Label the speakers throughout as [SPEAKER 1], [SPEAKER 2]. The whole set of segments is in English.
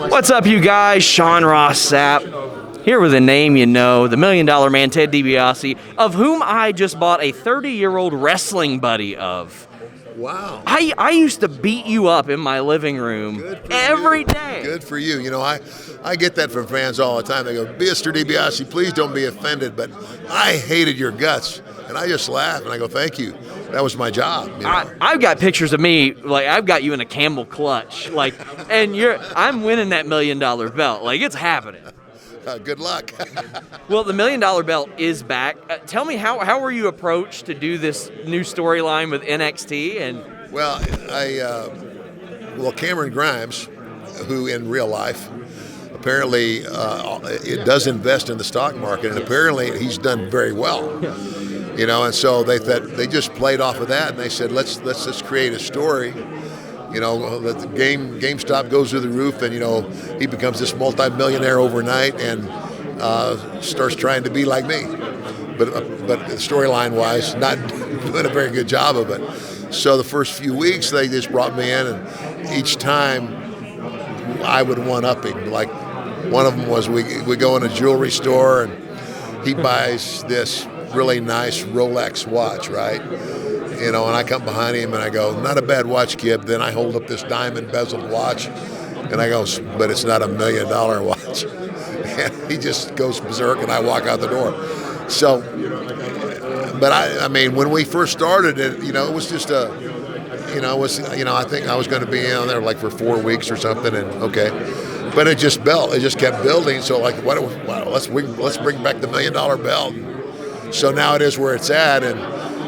[SPEAKER 1] What's up, you guys? Sean Ross Sapp, here with a name you know, the $1 Million Man, Ted Dibiase, of whom I just bought a 30-year-old wrestling buddy of.
[SPEAKER 2] Wow.
[SPEAKER 1] I used to beat you up in my living room every day.
[SPEAKER 2] Good for you. You know, I get that from fans all the time. They go, Mr. Dibiase, please don't be offended, but I hated your guts. And I just laugh and I go, thank you. That was my job. You know?
[SPEAKER 1] I've got pictures of me, like I've got you in a camel clutch, like, and I'm winning that $1 Million belt. Like, it's happening.
[SPEAKER 2] Good luck.
[SPEAKER 1] Well, the $1 Million belt is back. Tell me, how were you approached to do this new storyline with NXT? And
[SPEAKER 2] well, Cameron Grimes, who in real life apparently it does invest in the stock market, and apparently he's done very well. You know, and so they just played off of that, and they said, let's create a story. You know, the GameStop goes through the roof, and you know he becomes this multi-millionaire overnight, and starts trying to be like me. But storyline-wise, not doing a very good job of it. So the first few weeks, they just brought me in, and each time I would one-up him. Like one of them was we go in a jewelry store, and he buys this really nice Rolex watch, right? You know, and I come behind him and I go, not a bad watch, kid. Then I hold up this diamond bezeled watch, and I go, but it's not $1 million watch. And he just goes berserk, and I walk out the door. So, but I mean, when we first started it, you know, it was just I think I was going to be on there like for 4 weeks or something, and okay. But it just kept building. So like, let's bring back the $1 Million belt. So now it is where it's at, and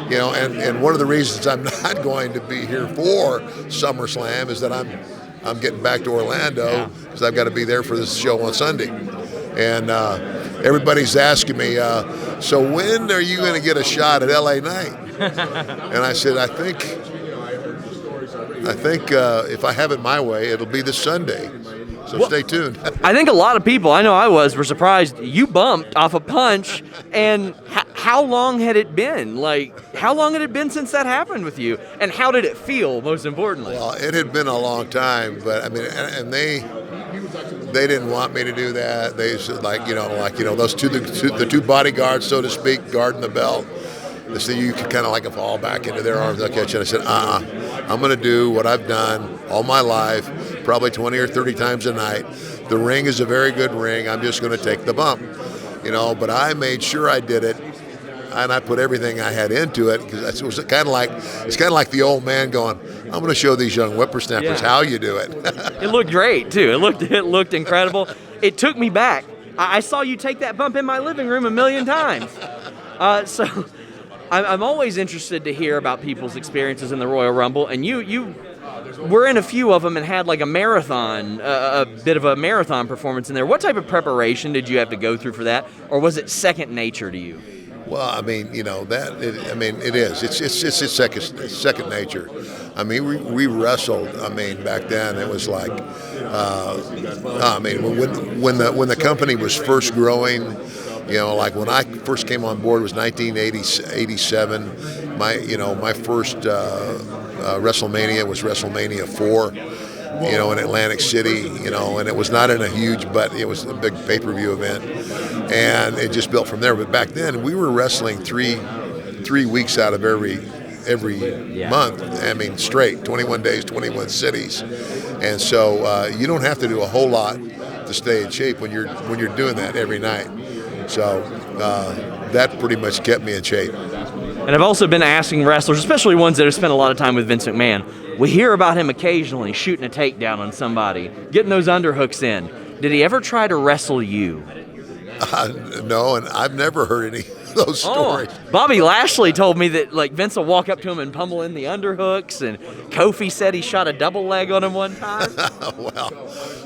[SPEAKER 2] you know, and one of the reasons I'm not going to be here for SummerSlam is that I'm getting back to Orlando because I've got to be there for this show on Sunday, and everybody's asking me, so when are you going to get a shot at LA Knight? And I said, I think if I have it my way, it'll be this Sunday. So stay tuned.
[SPEAKER 1] I think a lot of people, I know I were surprised you bumped off a punch. And how long had it been? Like, how long had it been since that happened with you? And how did it feel, most importantly?
[SPEAKER 2] Well, it had been a long time, but I mean, and they didn't want me to do that. They said, those the two bodyguards, so to speak, guarding the belt. They said you could kind of like fall back into their arms. They'll catch you. And I said, I'm going to do what I've done all my life, probably 20 or 30 times a night. The ring is a very good ring. I'm just going to take the bump, you know. But I made sure I did it, and I put everything I had into it because it was kind of like the old man going, I'm going to show these young whippersnappers how you do it.
[SPEAKER 1] It looked great too. It looked incredible. It took me back. I saw you take that bump in my living room 1 million times. So. I'm always interested to hear about people's experiences in the Royal Rumble, and you were in a few of them and had like a marathon, a bit of a marathon performance in there. What type of preparation did you have to go through for that, or was it second nature to you?
[SPEAKER 2] Well, I mean, you know it is. It's second nature. I mean, we wrestled. I mean, back then it was like, I mean, when the company was first growing. You know, like when I first came on board was 1987. My first WrestleMania was WrestleMania 4. You know, in Atlantic City. You know, and it was not in a huge, but it was a big pay-per-view event, and it just built from there. But back then, we were wrestling three weeks out of every month. I mean, straight, 21 days, 21 cities, and so you don't have to do a whole lot to stay in shape when you're doing that every night. So that pretty much kept me in shape.
[SPEAKER 1] And I've also been asking wrestlers, especially ones that have spent a lot of time with Vince McMahon, we hear about him occasionally shooting a takedown on somebody, getting those underhooks in. Did he ever try to wrestle you?
[SPEAKER 2] No, and I've never heard any of those stories.
[SPEAKER 1] Bobby Lashley told me that like Vince will walk up to him and pummel in the underhooks, and Kofi said he shot a double leg on him one time.
[SPEAKER 2] Well,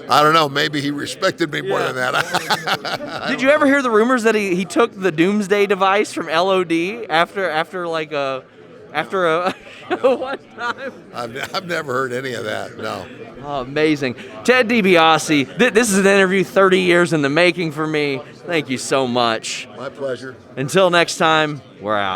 [SPEAKER 2] I don't know. Maybe he respected me more than that.
[SPEAKER 1] Did you ever hear the rumors that he took the Doomsday Device from LOD after a one time?
[SPEAKER 2] I've never heard any of that. No.
[SPEAKER 1] Oh, amazing. Ted Dibiase, this is an interview 30 years in the making for me. Thank you so much.
[SPEAKER 2] My pleasure.
[SPEAKER 1] Until next time, we're out.